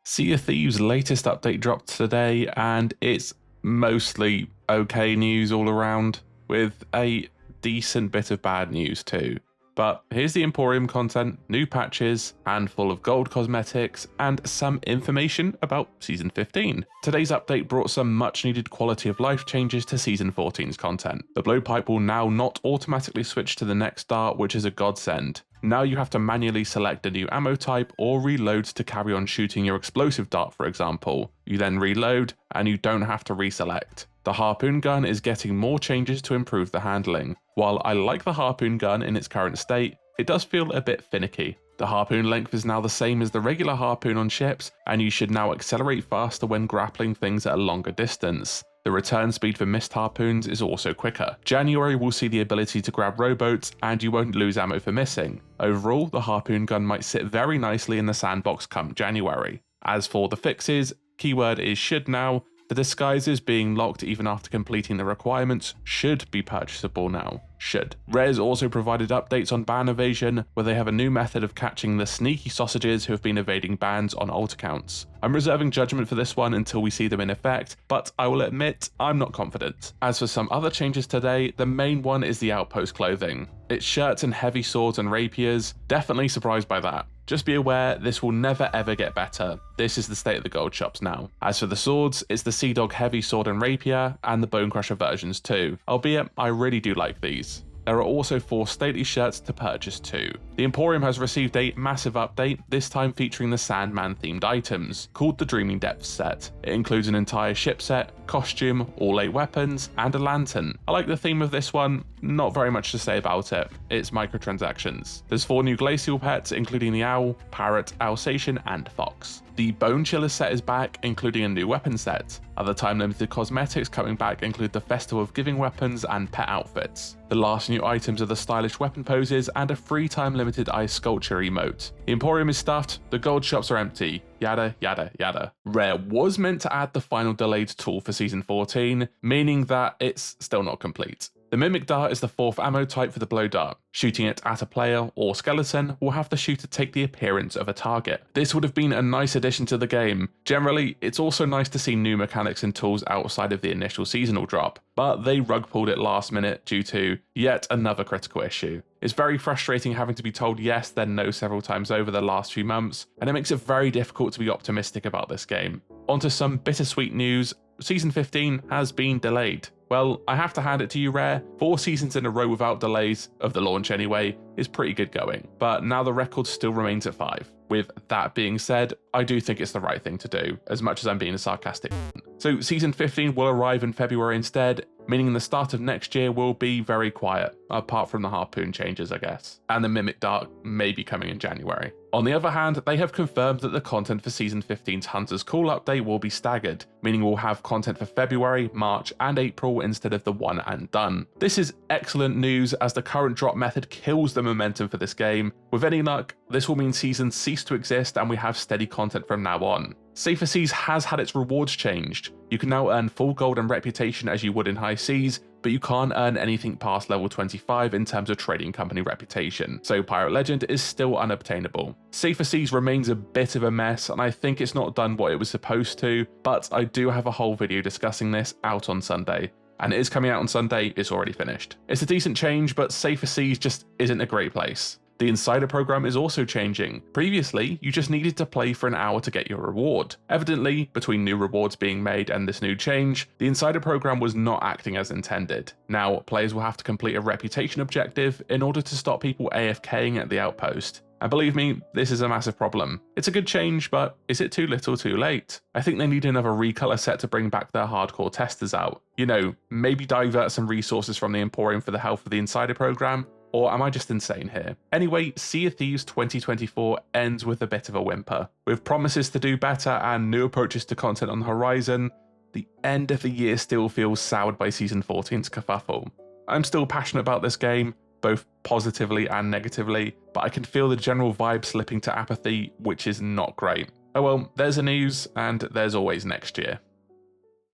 Sea of Thieves' latest update dropped today, and it's mostly okay news all around, with a decent bit of bad news too. But here's the Emporium content, new patches, handful of gold cosmetics, and some information about Season 15. Today's update brought some much needed quality of life changes to Season 14's content. The blowpipe will now not automatically switch to the next dart, which is a godsend. Now you have to manually select a new ammo type or reload to carry on shooting your explosive dart, for example. You then reload, and you don't have to reselect. The harpoon gun is getting more changes to improve the handling. While I like the harpoon gun in its current state, it does feel a bit finicky. The harpoon length is now the same as the regular harpoon on ships, and you should now accelerate faster when grappling things at a longer distance. The return speed for missed harpoons is also quicker. January will see the ability to grab rowboats, and you won't lose ammo for missing. Overall, the harpoon gun might sit very nicely in the sandbox come January. As for the fixes, keyword is should now. The disguises being locked even after completing the requirements should be purchasable now. Should. Res also provided updates on ban evasion, where they have a new method of catching the sneaky sausages who have been evading bans on alt accounts. I'm reserving judgment for this one until we see them in effect, but I will admit I'm not confident. As for some other changes today, the main one is the outpost clothing. It's shirts and heavy swords and rapiers, definitely surprised by that. Just be aware, this will never ever get better. This is the state of the gold shops now. As for the swords, it's the Sea Dog heavy sword and rapier, and the Bone Crusher versions too, albeit I really do like these. There are also 4 stately shirts to purchase too. The Emporium has received a massive update, this time featuring the Sandman themed items, called the Dreaming Depths set. It includes an entire ship set, costume, all 8 weapons, and a lantern. I like the theme of this one, not very much to say about it. It's microtransactions. There's 4 new glacial pets, including the owl, parrot, Alsatian, and fox. The Bone Chiller set is back, including a new weapon set. Other time-limited cosmetics coming back include the Festival of Giving weapons and pet outfits. The last new items are the stylish weapon poses and a free time-limited ice sculpture emote. The Emporium is stuffed, the gold shops are empty, yada yada yada. Rare was meant to add the final delayed tool for Season 14, meaning that it's still not complete. The Mimic Dart is the 4th ammo type for the blow dart. Shooting it at a player or skeleton will have the shooter take the appearance of a target. This would have been a nice addition to the game. Generally, it's also nice to see new mechanics and tools outside of the initial seasonal drop, but they rug pulled it last minute due to yet another critical issue. It's very frustrating having to be told yes then no several times over the last few months, and it makes it very difficult to be optimistic about this game. Onto some bittersweet news, Season 15 has been delayed. Well, I have to hand it to you, Rare. 4 seasons in a row without delays, of the launch anyway, is pretty good going. But now the record still remains at 5. With that being said, I do think it's the right thing to do, as much as I'm being a sarcastic. So Season 15 will arrive in February instead, meaning the start of next year will be very quiet, apart from the harpoon changes, I guess. And the Mimic Dart may be coming in January. On the other hand, they have confirmed that the content for Season 15's Hunter's Call update will be staggered, meaning we'll have content for February, March, and April instead of the one and done. This is excellent news, as the current drop method kills the momentum for this game. With any luck, this will mean seasons cease to exist and we have steady content from now on. Safer Seas has had its rewards changed. You can now earn full gold and reputation as you would in High Seas, but you can't earn anything past level 25 in terms of trading company reputation, so Pirate Legend is still unobtainable. Safer Seas remains a bit of a mess, and I think it's not done what it was supposed to, but I do have a whole video discussing this out on Sunday. And it is coming out on Sunday, it's already finished. It's a decent change, but Safer Seas just isn't a great place. The Insider program is also changing. Previously, you just needed to play for an hour to get your reward. Evidently, between new rewards being made and this new change, the Insider program was not acting as intended. Now, players will have to complete a reputation objective in order to stop people AFKing at the outpost. And believe me, this is a massive problem. It's a good change, but is it too little too late? I think they need another recolor set to bring back their hardcore testers out. You know, maybe divert some resources from the Emporium for the health of the Insider program. Or am I just insane here? Anyway, Sea of Thieves 2024 ends with a bit of a whimper. With promises to do better and new approaches to content on the horizon, the end of the year still feels soured by Season 14's kerfuffle. I'm still passionate about this game, both positively and negatively, but I can feel the general vibe slipping to apathy, which is not great. Oh well, there's the news, and there's always next year.